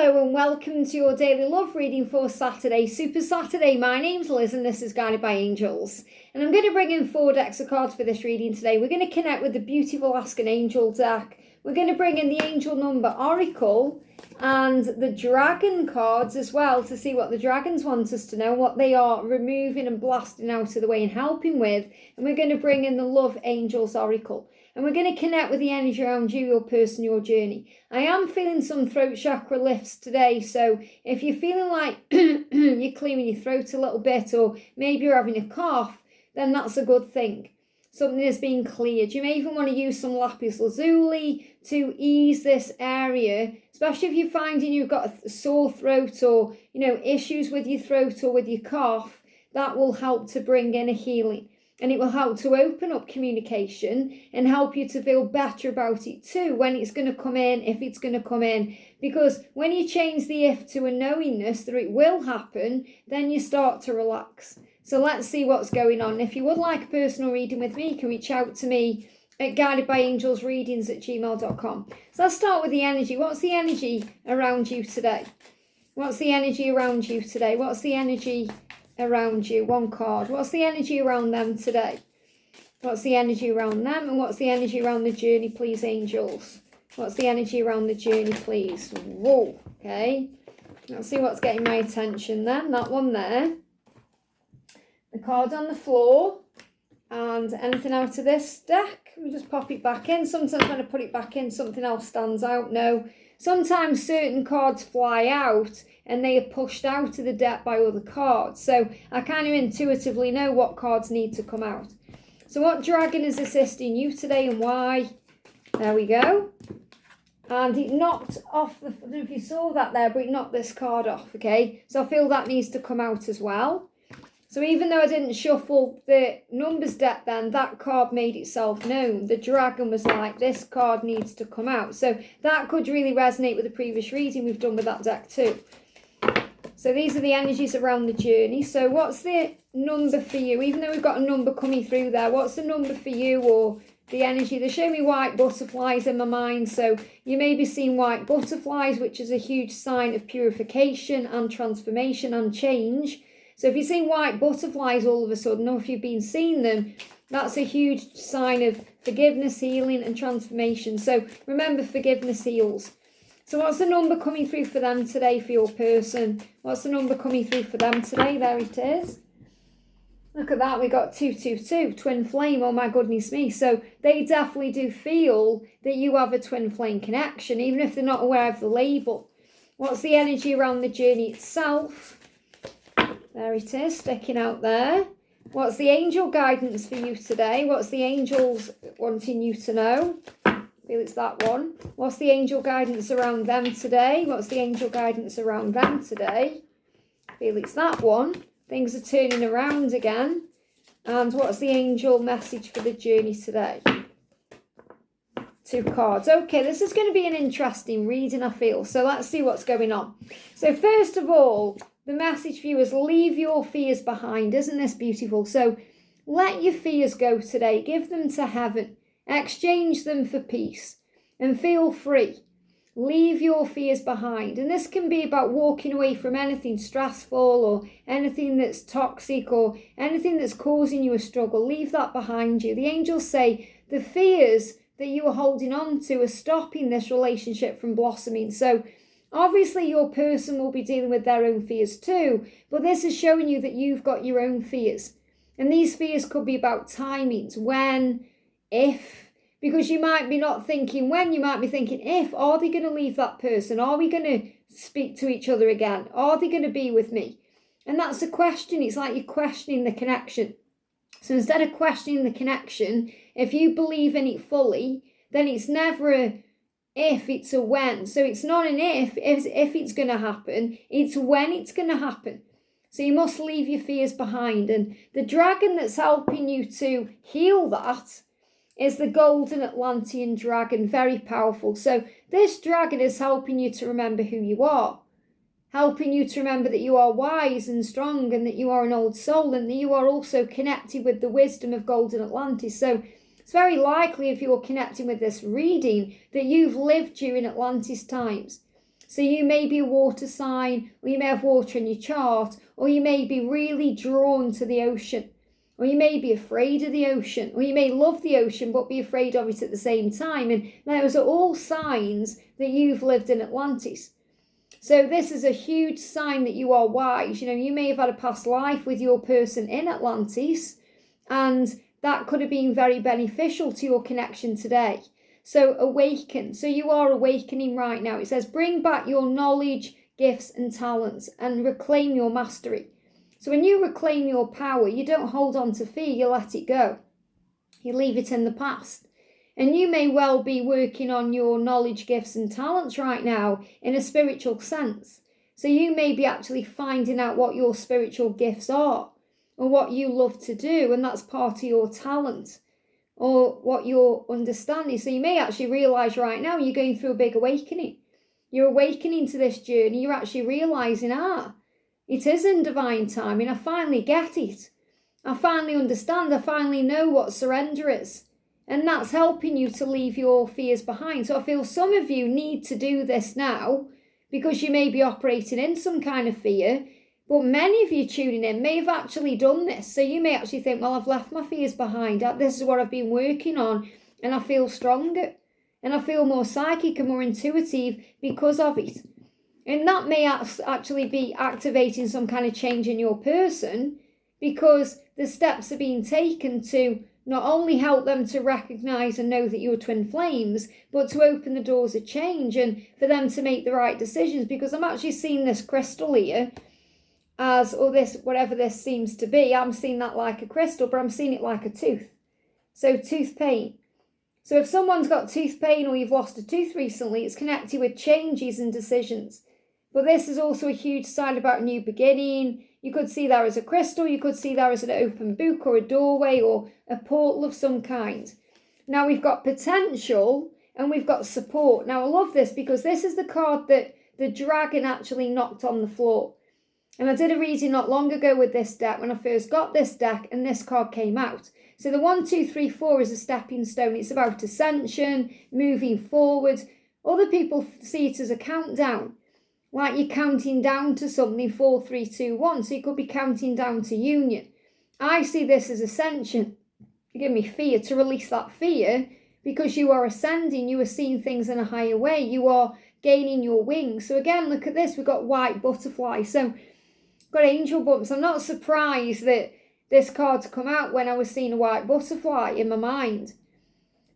Hello and welcome to your daily love reading for Saturday, Super Saturday. My name's Liz and this is Guided by Angels. And I'm going to bring in 4 decks of cards for this reading today. We're going to connect with the beautiful Ask an Angel deck. We're going to bring in the Angel Number Oracle and the Dragon cards as well to see what the dragons want us to know, what they are removing and blasting out of the way and helping with. And we're going to bring in the Love Angels Oracle. And we're going to connect with the energy around you, your person, your journey. I am feeling some throat chakra lifts today. So if you're feeling like you're clearing your throat a little bit, or maybe you're having a cough, then that's a good thing. Something is being cleared. You may even want to use some lapis lazuli to ease this area, especially if you're finding you've got a sore throat or, issues with your throat or with your cough. That will help to bring in a healing. And it will help to open up communication and help you to feel better about it too when it's going to come in, if it's going to come in. Because when you change the if to a knowingness that it will happen, then you start to relax. So let's see what's going on. If you would like a personal reading with me, you can reach out to me at guidedbyangelsreadings@gmail.com. So let's start with the energy. What's the energy around you today? What's the energy around you today? What's the energy around you? One card. What's the energy around them today? What's the energy around them? And what's the energy around the journey, please, angels? What's the energy around the journey, please? Whoa. Okay. Let's see what's getting my attention then. That one there. The card on the floor. And anything out of this deck? We just pop it back in. Sometimes when I put it back in, something else stands out. No. Sometimes certain cards fly out and they are pushed out of the deck by other cards. So I kind of intuitively know what cards need to come out. So what dragon is assisting you today and why? There we go. And it knocked off I don't know if you saw that there, but it knocked this card off, okay? So I feel that needs to come out as well. So even though I didn't shuffle the numbers deck then, that card made itself known. The dragon was like, this card needs to come out. So that could really resonate with the previous reading we've done with that deck too. So these are the energies around the journey. So what's the number for you? Even though we've got a number coming through there, what's the number for you or the energy? They show me white butterflies in my mind. So you may be seeing white butterflies, which is a huge sign of purification and transformation and change. So if you're seeing white butterflies all of a sudden, or if you've been seeing them, that's a huge sign of forgiveness, healing and transformation. So remember, forgiveness heals. So what's the number coming through for them today, for your person? What's the number coming through for them today? There it is. Look at that. We got 222, twin flame. Oh my goodness me. So they definitely do feel that you have a twin flame connection, even if they're not aware of the label. What's the energy around the journey itself? There it is, sticking out there. What's the angel guidance for you today? What's the angels wanting you to know? I feel it's that one. What's the angel guidance around them today? What's the angel guidance around them today? I feel it's that one. Things are turning around again. And what's the angel message for the journey today? 2 cards. Okay, this is going to be an interesting reading, I feel. So let's see what's going on. So first of all, the message for you is leave your fears behind. Isn't this beautiful? So let your fears go today. Give them to heaven. Exchange them for peace and feel free. Leave your fears behind. And this can be about walking away from anything stressful or anything that's toxic or anything that's causing you a struggle. Leave that behind you. The angels say the fears that you are holding on to are stopping this relationship from blossoming. So obviously your person will be dealing with their own fears too, but this is showing you that you've got your own fears. And these fears could be about timings, when, if, because you might be not thinking when, you might be thinking if. Are they going to leave that person? Are we going to speak to each other again? Are they going to be with me? And that's a question. It's like you're questioning the connection. So instead of questioning the connection, if you believe in it fully, then it's never a if, it's a when. So it's not an if it's going to happen, it's when it's going to happen. So you must leave your fears behind. And the dragon that's helping you to heal that is the golden Atlantean dragon, very powerful. So this dragon is helping you to remember who you are, helping you to remember that you are wise and strong and that you are an old soul and that you are also connected with the wisdom of golden Atlantis. So it's very likely, if you're connecting with this reading, that you've lived during Atlantis times. So you may be a water sign, or you may have water in your chart, or you may be really drawn to the ocean, or you may be afraid of the ocean, or you may love the ocean but be afraid of it at the same time. And those are all signs that you've lived in Atlantis. So this is a huge sign that you are wise. You may have had a past life with your person in Atlantis, and that could have been very beneficial to your connection today. So awaken. So you are awakening right now. It says, bring back your knowledge, gifts and talents and reclaim your mastery. So when you reclaim your power, you don't hold on to fear, you let it go. You leave it in the past. And you may well be working on your knowledge, gifts and talents right now in a spiritual sense. So you may be actually finding out what your spiritual gifts are or what you love to do, and that's part of your talent or what you're understanding. So you may actually realise right now you're going through a big awakening. You're awakening to this journey. You're actually realising, it is in divine timing. I finally get it. I finally understand. I finally know what surrender is. And that's helping you to leave your fears behind. So I feel some of you need to do this now because you may be operating in some kind of fear. But many of you tuning in may have actually done this. So you may actually think, well, I've left my fears behind. This is what I've been working on. And I feel stronger. And I feel more psychic and more intuitive because of it. And that may actually be activating some kind of change in your person, because the steps are being taken to not only help them to recognise and know that you're twin flames, but to open the doors of change and for them to make the right decisions. Because I'm actually seeing this crystal here as, or this, whatever this seems to be, I'm seeing that like a crystal, but I'm seeing it like a tooth. So tooth pain. So if someone's got tooth pain or you've lost a tooth recently, it's connected with changes and decisions. But this is also a huge sign about a new beginning. You could see that as a crystal, you could see that as an open book or a doorway or a portal of some kind. Now we've got potential and we've got support. Now I love this because this is the card that the dragon actually knocked on the floor. And I did a reading not long ago with this deck when I first got this deck and this card came out. So the 1, 2, 3, 4 is a stepping stone. It's about ascension, moving forward. Other people see it as a countdown. Like you're counting down to something, 4, 3, 2, 1. So you could be counting down to union. I see this as ascension. You give me fear, to release that fear, because you are ascending, you are seeing things in a higher way, you are gaining your wings. So again, look at this, we've got white butterfly. So got angel bumps. I'm not surprised that this card's come out when I was seeing a white butterfly in my mind.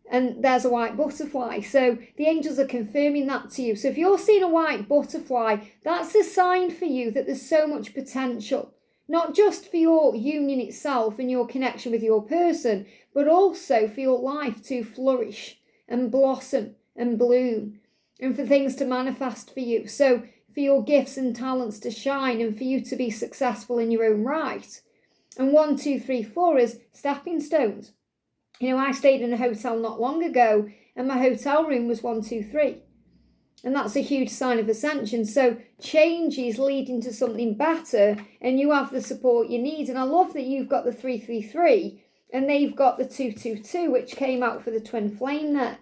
And there's a white butterfly. So the angels are confirming that to you. So if you're seeing a white butterfly, that's a sign for you that there's so much potential. Not just for your union itself and your connection with your person, but also for your life to flourish and blossom and bloom and for things to manifest for you. So for your gifts and talents to shine and for you to be successful in your own right. And 1, 2, 3, 4 is stepping stones. I stayed in a hotel not long ago and my hotel room was 1, 2, 3. And that's a huge sign of ascension. So change is leading to something better and you have the support you need. And I love that you've got the 3, 3, 3 and they've got the 2, 2, 2, which came out for the twin flame there.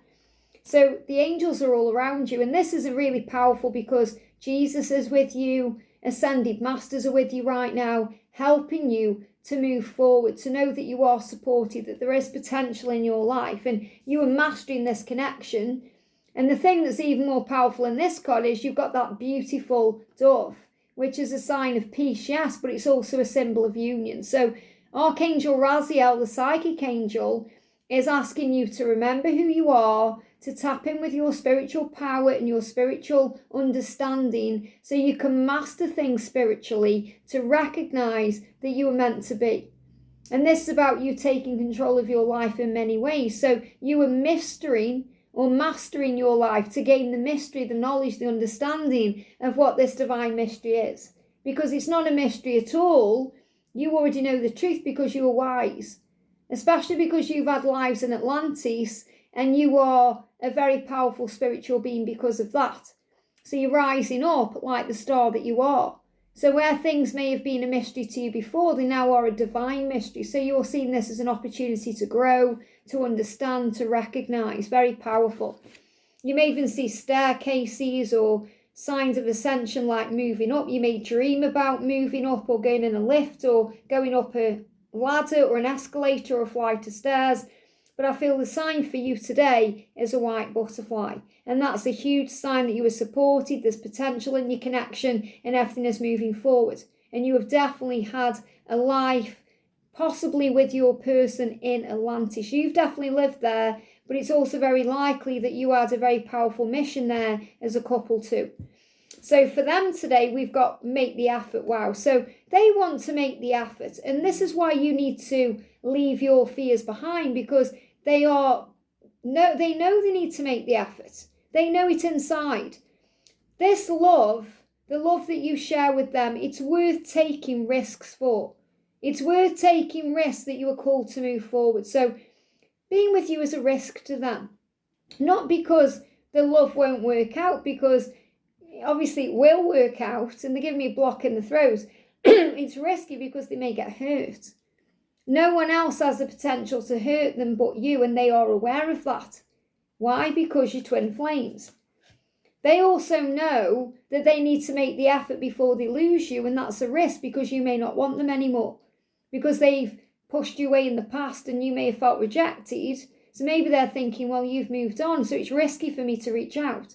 So the angels are all around you. And this is really powerful because Jesus is with you. Ascended masters are with you right now, helping you to move forward, to know that you are supported, that there is potential in your life and you are mastering this connection. And the thing that's even more powerful in this card is you've got that beautiful dove, which is a sign of peace, yes, but it's also a symbol of union. So Archangel Raziel, the psychic angel, is asking you to remember who you are, to tap in with your spiritual power and your spiritual understanding so you can master things spiritually, to recognize that you are meant to be. And this is about you taking control of your life in many ways. So you are mastering your life to gain the mystery, the knowledge, the understanding of what this divine mystery is. Because it's not a mystery at all. You already know the truth because you are wise. Especially because you've had lives in Atlantis and you are a very powerful spiritual being because of that. So you're rising up like the star that you are. So where things may have been a mystery to you before, they now are a divine mystery. So you're seeing this as an opportunity to grow, to understand, to recognize. Very powerful. You may even see staircases or signs of ascension like moving up. You may dream about moving up or going in a lift or going up a ladder or an escalator or a flight of stairs. But I feel the sign for you today is a white butterfly. And that's a huge sign that you are supported, there's potential in your connection, and everything is moving forward. And you have definitely had a life, possibly with your person in Atlantis. You've definitely lived there, but it's also very likely that you had a very powerful mission there as a couple too. So for them today, we've got make the effort. Wow. So they want to make the effort. And this is why you need to leave your fears behind, because they know they need to make the effort. They know it inside. This love, the love that you share with them, it's worth taking risks for. It's worth taking risks that you are called to move forward. So being with you is a risk to them. Not because the love won't work out, because obviously it will work out, and they're giving me a block in the throat. It's risky because they may get hurt. No one else has the potential to hurt them but you, and they are aware of that. Why? Because you're twin flames. They also know that they need to make the effort before they lose you, and that's a risk because you may not want them anymore, because they've pushed you away in the past and you may have felt rejected. So maybe they're thinking, well, you've moved on, so it's risky for me to reach out.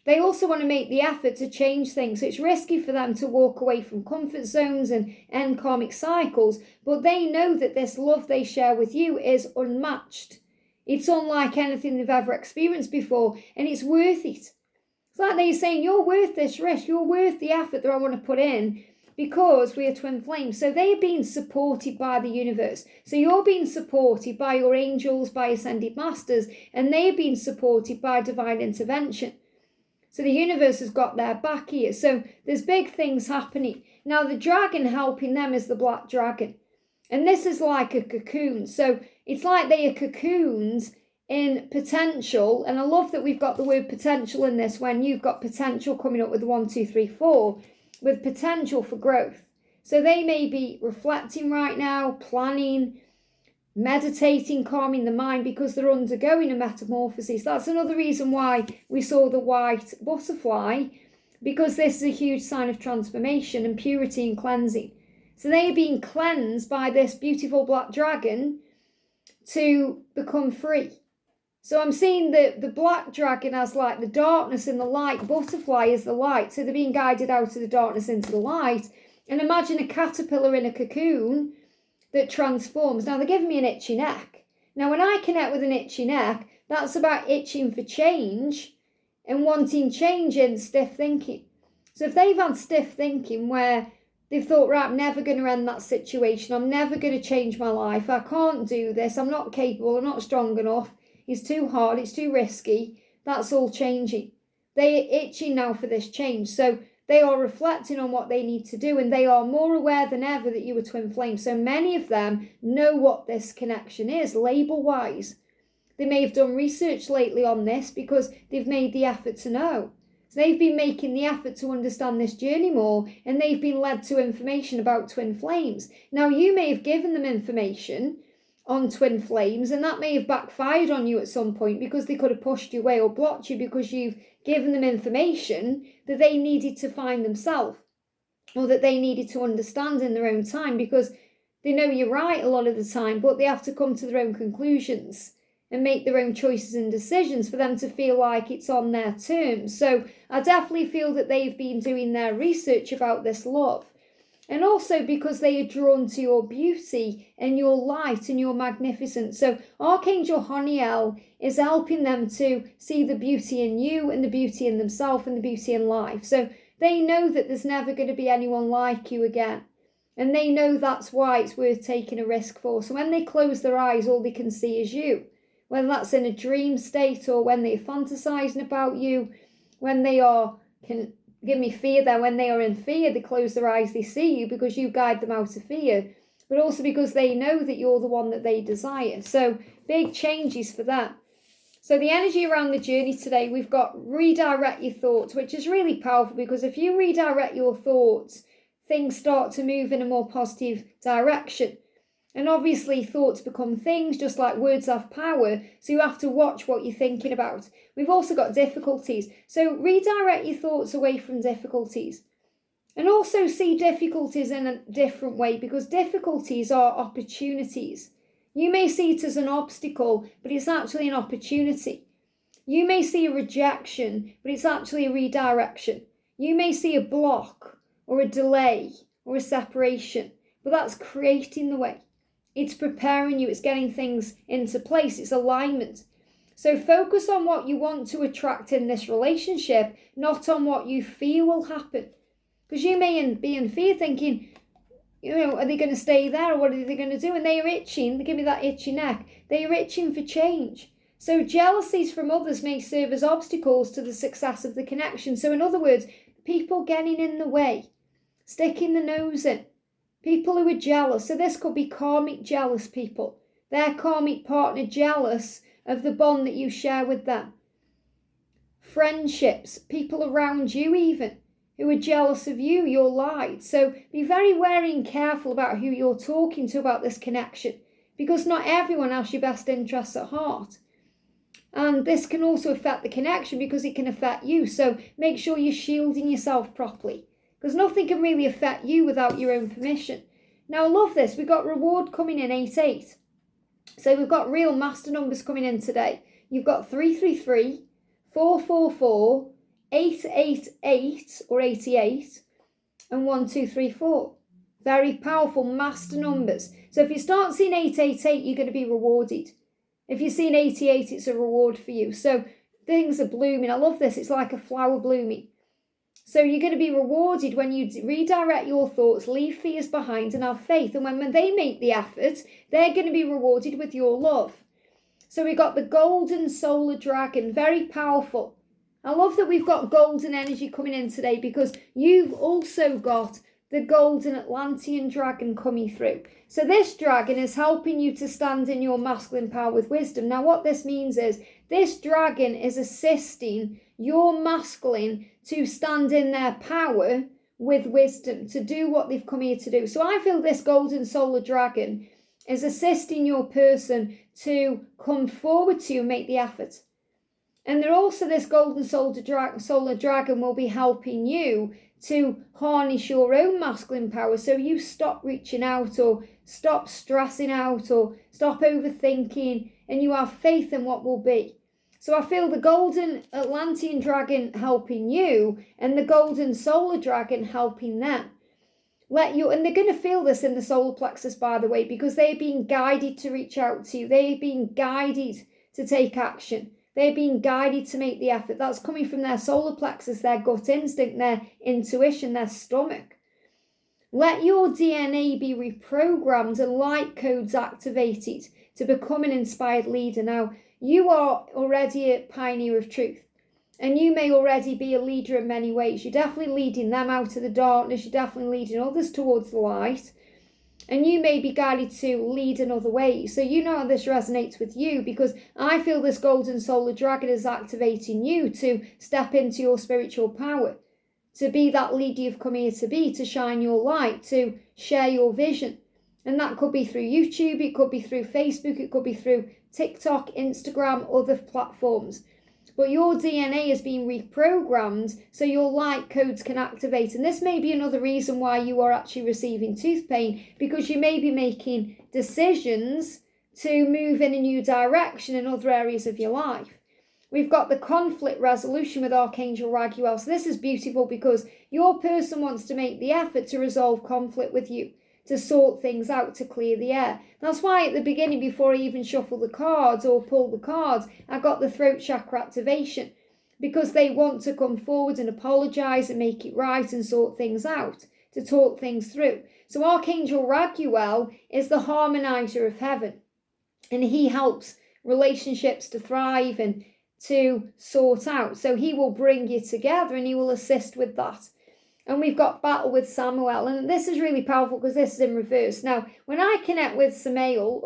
They also want to make the effort to change things. So it's risky for them to walk away from comfort zones and end karmic cycles, but they know that this love they share with you is unmatched. It's unlike anything they've ever experienced before, and it's worth it. It's like they're saying, you're worth this risk, you're worth the effort that I want to put in, because we are twin flames. So they're being supported by the universe. So you're being supported by your angels, by ascended masters, and they're being supported by divine intervention. So the universe has got their back here. So there's big things happening. Now the dragon helping them is the black dragon. And this is like a cocoon. So it's like they are cocoons in potential. And I love that we've got the word potential in this, when you've got potential coming up with 1, 2, 3, 4, with potential for growth. So they may be reflecting right now, planning, meditating, calming the mind, because they're undergoing a metamorphosis. That's another reason why we saw the white butterfly, because this is a huge sign of transformation and purity and cleansing. So they are being cleansed by this beautiful black dragon to become free. So I'm seeing the black dragon as like the darkness, and the light butterfly is the light. So they're being guided out of the darkness into the light. And imagine a caterpillar in a cocoon that transforms. Now they're giving me an itchy neck. Now when I connect with an itchy neck, that's about itching for change and wanting change in stiff thinking. So if they've had stiff thinking where they've thought, right, I'm never going to end that situation, I'm never going to change my life, I can't do this, I'm not capable, I'm not strong enough, it's too hard, it's too risky, that's all changing. They're itching now for this change. So they are reflecting on what they need to do, and they are more aware than ever that you are twin flames. So many of them know what this connection is, label-wise. They may have done research lately on this because they've made the effort to know. So they've been making the effort to understand this journey more, and they've been led to information about twin flames. Now, you may have given them information on twin flames, and that may have backfired on you at some point, because they could have pushed you away or blocked you because you've given them information that they needed to find themselves, or that they needed to understand in their own time, because they know you're right a lot of the time, but they have to come to their own conclusions and make their own choices and decisions for them to feel like it's on their terms. So I definitely feel that they've been doing their research about this love. And also because they are drawn to your beauty and your light and your magnificence. So Archangel Honiel is helping them to see the beauty in you and the beauty in themselves and the beauty in life. So they know that there's never going to be anyone like you again. And they know that's why it's worth taking a risk for. So when they close their eyes, all they can see is you. Whether that's in a dream state or when they're fantasizing about you, when they are... Give me fear there. When they are in fear, they close their eyes, they see you because you guide them out of fear, but also because they know that you're the one that they desire. So big changes for that. So the energy around the journey today, we've got redirect your thoughts, which is really powerful, because if you redirect your thoughts, things start to move in a more positive direction. And obviously thoughts become things, just like words have power. So you have to watch what you're thinking about. We've also got difficulties. So redirect your thoughts away from difficulties. And also see difficulties in a different way, because difficulties are opportunities. You may see it as an obstacle, but it's actually an opportunity. You may see a rejection, but it's actually a redirection. You may see a block or a delay or a separation, but that's creating the way. It's preparing you. It's getting things into place. It's alignment. So focus on what you want to attract in this relationship, not on what you feel will happen. Because you may be in fear thinking, are they going to stay there, or what are they going to do? And they are itching. They give me that itchy neck. They are itching for change. So jealousies from others may serve as obstacles to the success of the connection. So in other words, people getting in the way, sticking the nose in, people who are jealous. So this could be karmic jealous people. Their karmic partner jealous of the bond that you share with them. Friendships, people around you even, who are jealous of you, your light. So be very wary and careful about who you're talking to about this connection, because not everyone has your best interests at heart. And this can also affect the connection because it can affect you. So make sure you're shielding yourself properly, because nothing can really affect you without your own permission. Now I love this. We've got reward coming in 8-8. So we've got real master numbers coming in today. You've got 333, 444, 888 or 88, and 1234. Very powerful master numbers. So if you start seeing 888, you're going to be rewarded. If you're seeing 88, it's a reward for you. So things are blooming. I love this. It's like a flower blooming. So you're going to be rewarded when you redirect your thoughts, leave fears behind, and have faith. And when they make the effort, they're going to be rewarded with your love. So we've got the golden solar dragon, very powerful. I love that we've got golden energy coming in today, because you've also got the golden Atlantean dragon coming through. So this dragon is helping you to stand in your masculine power with wisdom. Now what this means is this dragon is assisting your masculine to stand in their power with wisdom, to do what they've come here to do. So I feel this golden solar dragon is assisting your person to come forward to you and make the effort. And there also this golden solar dragon will be helping you to harness your own masculine power. So you stop reaching out, or stop stressing out, or stop overthinking, and you have faith in what will be. So I feel the golden Atlantean dragon helping you and the golden solar dragon helping them. And they're going to feel this in the solar plexus, by the way, because they're being guided to reach out to you. They're being guided to take action. They're being guided to make the effort. That's coming from their solar plexus, their gut instinct, their intuition, their stomach. Let your DNA be reprogrammed and light codes activated to become an inspired leader. Now, you are already a pioneer of truth, and you may already be a leader in many ways. You're definitely leading them out of the darkness. You're definitely leading others towards the light. And you may be guided to lead in other ways. So you know how this resonates with you, because I feel this golden solar dragon is activating you to step into your spiritual power, to be that leader you've come here to be, to shine your light, to share your vision. And that could be through YouTube, it could be through Facebook, it could be through TikTok, Instagram, other platforms. But your DNA is being reprogrammed so your light codes can activate. And this may be another reason why you are actually receiving tooth pain, because you may be making decisions to move in a new direction in other areas of your life. We've got the conflict resolution with Archangel Raguel. So this is beautiful, because your person wants to make the effort to resolve conflict with you, to sort things out, to clear the air. That's why at the beginning, before I even shuffle the cards or pull the cards, I got the throat chakra activation, because they want to come forward and apologise and make it right and sort things out, to talk things through. So Archangel Raguel is the harmonizer of heaven, and he helps relationships to thrive and to sort out. So he will bring you together and he will assist with that. And we've got battle with Samael. And this is really powerful because this is in reverse. Now, when I connect with Samael,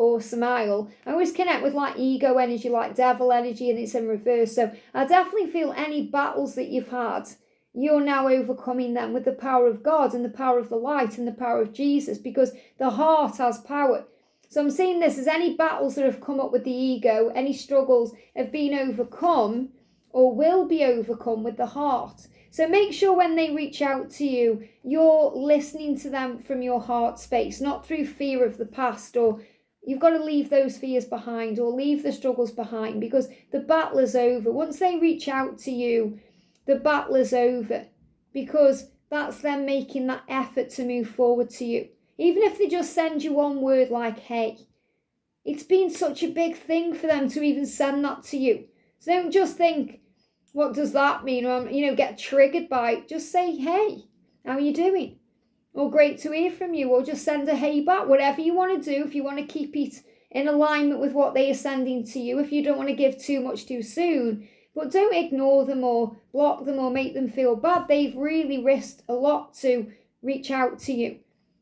I always connect with like ego energy, like devil energy, and it's in reverse. So I definitely feel any battles that you've had, you're now overcoming them with the power of God and the power of the light and the power of Jesus, because the heart has power. So I'm seeing this as any battles that have come up with the ego, any struggles have been overcome or will be overcome with the heart. So make sure when they reach out to you, you're listening to them from your heart space, not through fear of the past, or you've got to leave those fears behind or leave the struggles behind, because the battle is over. Once they reach out to you, the battle is over, because that's them making that effort to move forward to you. Even if they just send you one word like, hey, it's been such a big thing for them to even send that to you. So don't just think, what does that mean? Or, get triggered by it. Just say, hey, how are you doing? Or great to hear from you. Or just send a hey back. Whatever you want to do, if you want to keep it in alignment with what they are sending to you, if you don't want to give too much too soon. But don't ignore them or block them or make them feel bad. They've really risked a lot to reach out to you.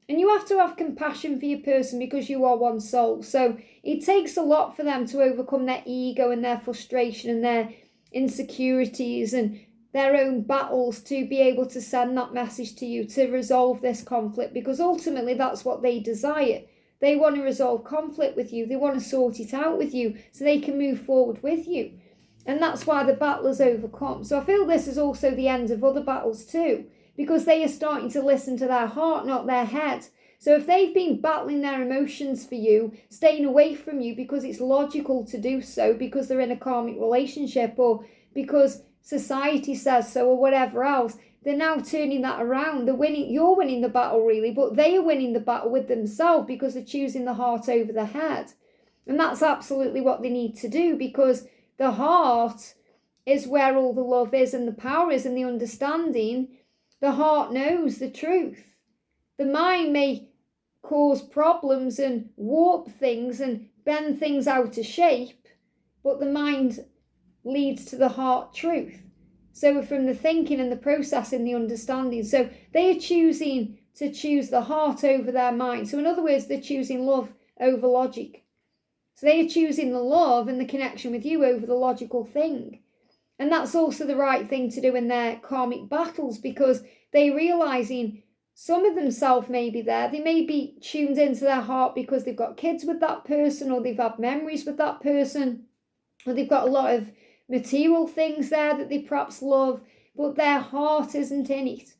And you have to have compassion for your person, because you are one soul. So it takes a lot for them to overcome their ego and their frustration and their insecurities and their own battles to be able to send that message to you to resolve this conflict, because ultimately that's what they desire. They want to resolve conflict with you. They want to sort it out with you so they can move forward with you. And that's why the battle is overcome. So I feel this is also the end of other battles too, because they are starting to listen to their heart, not their head. So if they've been battling their emotions for you, staying away from you because it's logical to do so, because they're in a karmic relationship, or because society says so, or whatever else, they're now turning that around. You're winning the battle really, but they are winning the battle with themselves, because they're choosing the heart over the head. And that's absolutely what they need to do, because the heart is where all the love is and the power is and the understanding. The heart knows the truth. The mind may cause problems and warp things and bend things out of shape, but the mind leads to the heart truth. So from the thinking and the processing, the understanding. So they are choosing to choose the heart over their mind. So in other words, they're choosing love over logic. So they are choosing the love and the connection with you over the logical thing. And that's also the right thing to do in their karmic battles, because they're realizing some of themselves may be there. They may be tuned into their heart because they've got kids with that person, or they've had memories with that person, or they've got a lot of material things there that they perhaps love, but their heart isn't in it,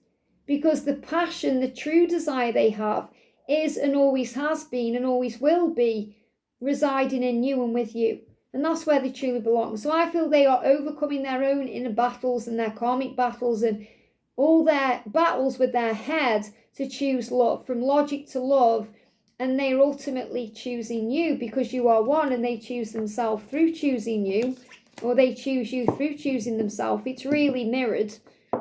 because the passion, the true desire they have is and always has been and always will be residing in you and with you. And that's where they truly belong. So I feel they are overcoming their own inner battles and their karmic battles and all their battles with their head to choose love, from logic to love. And they're ultimately choosing you, because you are one, and they choose themselves through choosing you, or they choose you through choosing themselves. It's really mirrored.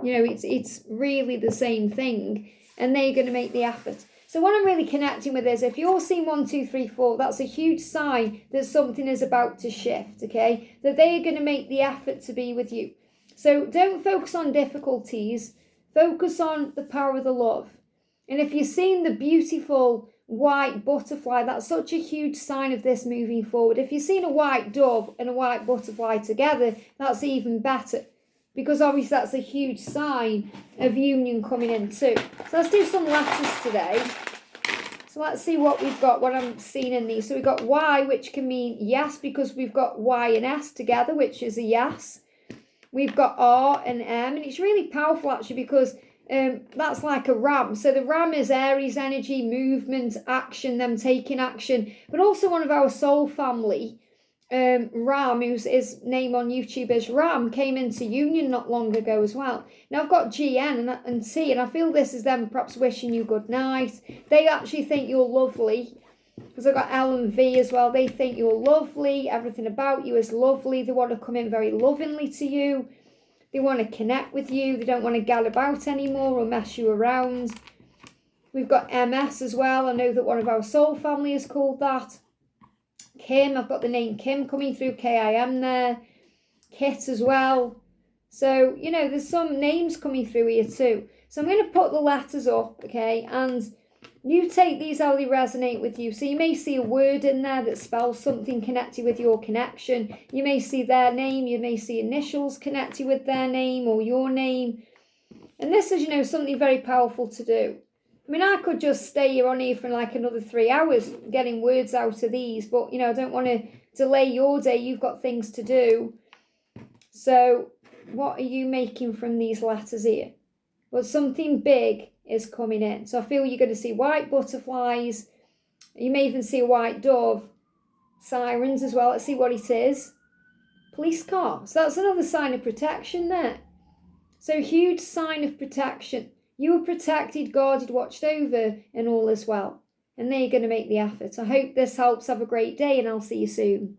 It's really the same thing. And they're going to make the effort. So what I'm really connecting with is, if you're seeing 1, 2, 3, 4, that's a huge sign that something is about to shift, okay? That they are going to make the effort to be with you. So don't focus on difficulties. Focus on the power of the love. And if you're seeing the beautiful white butterfly, that's such a huge sign of this moving forward. If you're seeing a white dove and a white butterfly together, that's even better, because obviously that's a huge sign of union coming in too. So let's do some letters today. So let's see what we've got, what I'm seeing in these. So we've got Y, which can mean yes, because we've got Y and S together, which is a yes. We've got R and M, and it's really powerful actually, because that's like a ram. So the ram is Aries energy, movement, action, them taking action. But also one of our soul family, Ram, his name on YouTube is Ram, came into union not long ago as well. Now I've got GN and T, and I feel this is them perhaps wishing you good night. They actually think you're lovely, because I've got L and V as well. They think you're lovely, everything about you is lovely. They want to come in very lovingly to you. They want to connect with you. They don't want to gall about anymore or mess you around. We've got MS as well. I know that one of our soul family is called that. Kim, I've got the name Kim coming through, K-I-M there. Kit as well. So, there's some names coming through here too. So I'm going to put the letters up, okay? And you take these how they resonate with you. So you may see a word in there that spells something connected with your connection. You may see their name. You may see initials connected with their name or your name. And this is, something very powerful to do. I mean, I could just stay on here for like another 3 hours getting words out of these, but, you know, I don't want to delay your day. You've got things to do. So what are you making from these letters here? Well, something big is coming in. So I feel you're going to see white butterflies. You may even see a white dove. Sirens as well. Let's see what it is. Police car. So that's another sign of protection there. So huge sign of protection. You were protected, guarded, watched over, and all is well. And they're going to make the effort. I hope this helps. Have a great day, and I'll see you soon.